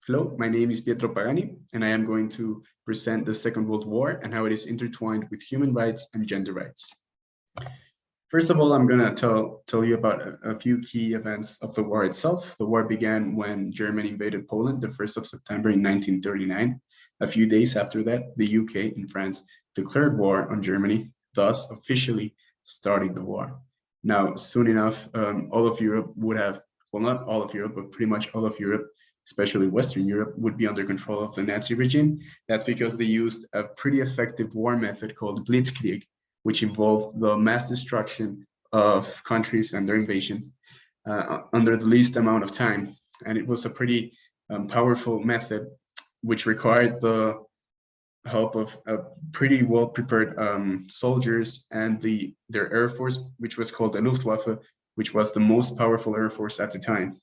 Hello, my name is Pietro Pagani, and I am going to present the Second World War and how it is intertwined with human rights and gender rights. First of all, I'm going to tell you about a few key events of the war itself. The war began when Germany invaded Poland, the 1st of September in 1939. A few days after that, the UK and France declared war on Germany, thus officially starting the war. Now, soon enough, all of Europe would have, well, not all of Europe, but pretty much all of Europe, especially Western Europe, would be under control of the Nazi regime. That's because they used a pretty effective war method called Blitzkrieg, which involved the mass destruction of countries and their invasion under the least amount of time. And it was a pretty powerful method, which required the help of pretty well-prepared soldiers and their air force, which was called the Luftwaffe, which was the most powerful air force at the time.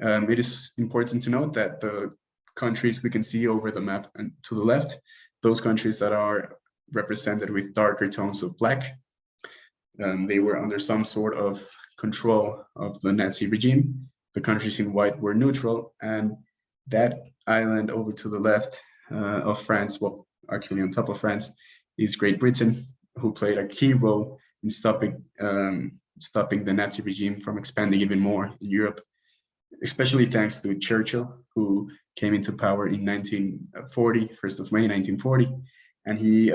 It is important to note that the countries we can see over the map and to the left, those countries that are represented with darker tones of black, they were under some sort of control of the Nazi regime. The countries in white were neutral, and that island over to the left of France, well, actually on top of France, is Great Britain, who played a key role in stopping the Nazi regime from expanding even more in Europe, especially thanks to Churchill, who came into power in 1940, 1st of May 1940, and he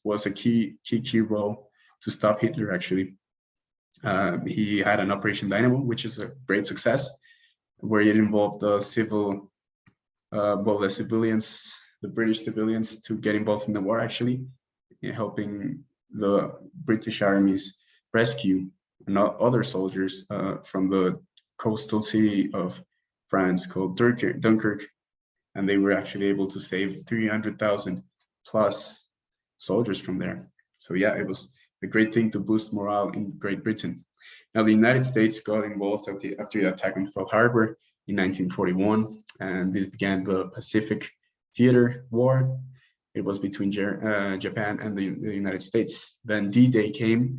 was a key role to stop Hitler, actually. He had an Operation Dynamo, which is a great success, where it involved the the British civilians to get involved in the war, actually, helping the British armies rescue other soldiers from the coastal city of France called Dunkirk, and they were actually able to save 300,000 plus soldiers from there. So yeah, it was a great thing to boost morale in Great Britain. Now the United States got involved after the attack on Pearl Harbor in 1941, and this began the Pacific Theater War. It was between Japan and the United States. Then D-Day came,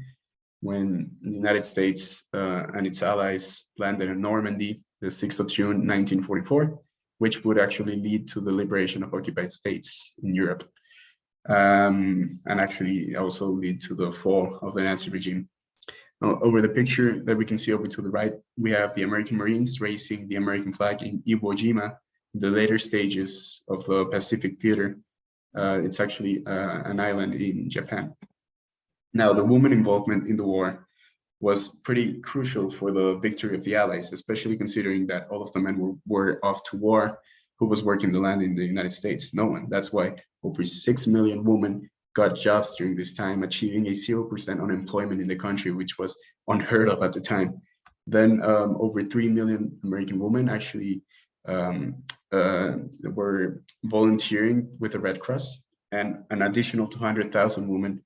when the United States and its allies landed in Normandy, the 6th of June, 1944, which would actually lead to the liberation of occupied states in Europe, and actually also lead to the fall of the Nazi regime. Over the picture that we can see over to the right, we have the American Marines raising the American flag in Iwo Jima, the later stages of the Pacific Theater. It's actually an island in Japan. Now, the woman involvement in the war was pretty crucial for the victory of the Allies, especially considering that all of the men were off to war. Who was working the land in the United States? No one. That's why over 6 million women got jobs during this time, achieving a 0% unemployment in the country, which was unheard of at the time. Then over 3 million American women actually were volunteering with the Red Cross, and an additional 200,000 women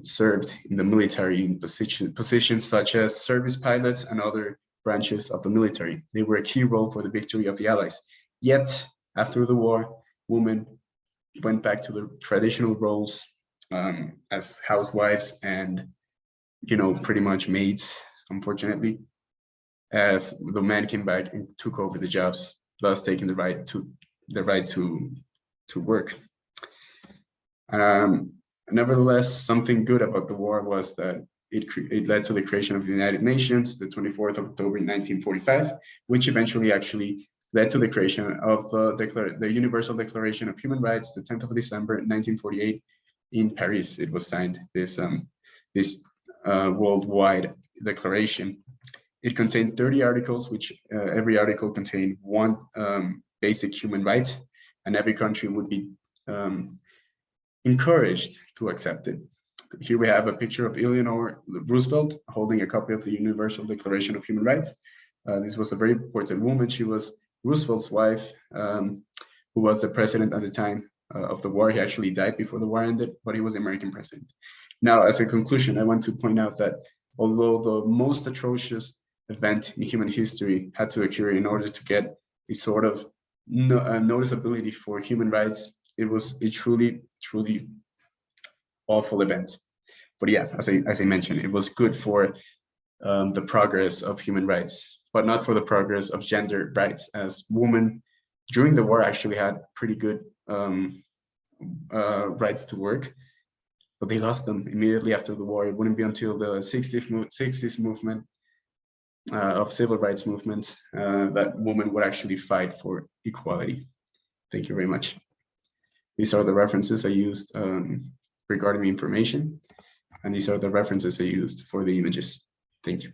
served in the military in positions such as service pilots and other branches of the military. They were a key role for the victory of the Allies. Yet, after the war, women went back to their traditional roles as housewives and, pretty much maids, unfortunately, as the men came back and took over the jobs, thus taking the right to work. Nevertheless, something good about the war was that it led to the creation of the United Nations, the 24th of October 1945, which eventually actually led to the creation of the Universal Declaration of Human Rights, the 10th of December 1948 in Paris. It was signed, this worldwide declaration. It contained 30 articles, which every article contained one basic human right, and every country would be encouraged to accept it. Here we have a picture of Eleanor Roosevelt holding a copy of the Universal Declaration of Human Rights. This was a very important woman. She was Roosevelt's wife, who was the president at the time of the war. He actually died before the war ended, but he was the American president. Now, as a conclusion, I want to point out that although the most atrocious event in human history had to occur in order to get a sort of noticeability for human rights, it was a truly awful event. But yeah, as I mentioned, it was good for the progress of human rights, but not for the progress of gender rights, as women during the war actually had pretty good rights to work, but they lost them immediately after the war. It wouldn't be until the 60s movement of civil rights movements that women would actually fight for equality. Thank you very much. These are the references I used regarding the information, and these are the references I used for the images. Thank you.